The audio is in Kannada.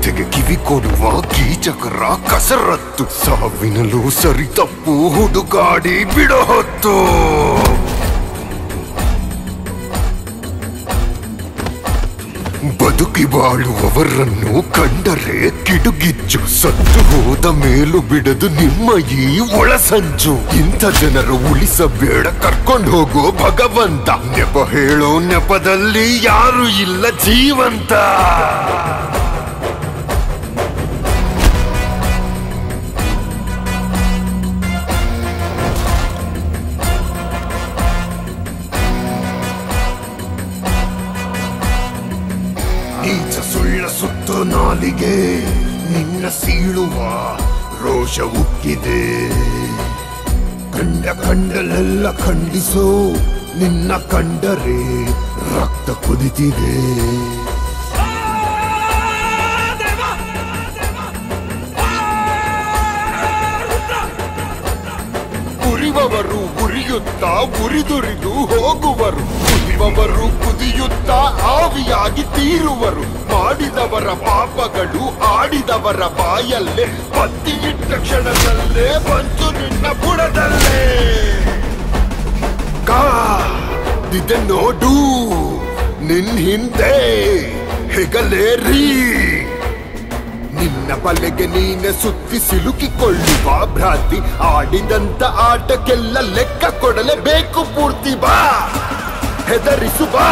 ಕಥೆಗೆ ಕಿವಿ ಕೊಡುವ ಕೀಚಕರ ಕಸರತ್ತು, ಸಾವಿನಲು ಸರಿ ತಪ್ಪು ಹುಡುಕಾಡಿ ಬಿಡೋ ಹೊತ್ತು. ಬದುಕಿ ಬಾಳುವವರನ್ನು ಕಂಡರೆ ಕಿಡುಗಿಚ್ಚು, ಸತ್ತು ಹೋದ ಮೇಲೂ ಬಿಡದು ನಿಮ್ಮ ಈ ಒಳಸಂಚು. ಇಂಥ ಜನರು ಉಳಿಸಬೇಡ, ಕರ್ಕೊಂಡು ಹೋಗೋ ಭಗವಂತ. ನೆಪ ಹೇಳೋ ನೆಪದಲ್ಲಿ ಯಾರು ಇಲ್ಲ ಜೀವಂತ. ನೀಚ ಸುಳ್ಳ ಸುತ್ತು ನಾಲಿಗೆ ನಿನ್ನ ಸೀಳುವ ರೋಷ ಉಕ್ಕಿದೆ. ಕಂಡಲೆಲ್ಲ ಖಂಡಿಸೋ ನಿನ್ನ ಕಂಡರೆ ರಕ್ತ ಕುದಿತಿದೆ. ಉರಿವವರು ಉರಿಯುತ್ತಾ ಉರಿದುರಿದು ಹೋಗುವರು, ಕುದಿಯುವವರು ಕುದಿಯುತ್ತಾ ಆವಿಯಾಗಿ ತೀರುವರು. ಮಾಡಿದವರ ಪಾಪಗಳು ಆಡಿದವರ ಬಾಯಲ್ಲೇ, ಬತ್ತಿಯಿಟ್ಟ ಕ್ಷಣದಲ್ಲೇ ಬಂತು ನಿನ್ನ ಬುಡದಲ್ಲೇ. ಕಾದಿದೆ ನೋಡು ನಿನ್ ಹಿಂದೆ ಹೆಗಲೇರಿ, ನಿನ್ನ ಬಲೆಗೆ ನೀನೆ ಸುತ್ತಿ ಸಿಲುಕಿಕೊಳ್ಳುವ ಭ್ರಾಂತಿ. ಆಡಿದಂತ ಆಟಕ್ಕೆಲ್ಲ ಲೆಕ್ಕ ಕೊಡಲೇಬೇಕು ಪೂರ್ತಿ. ಬಾ ಹೆದರಿಸು ಬಾ,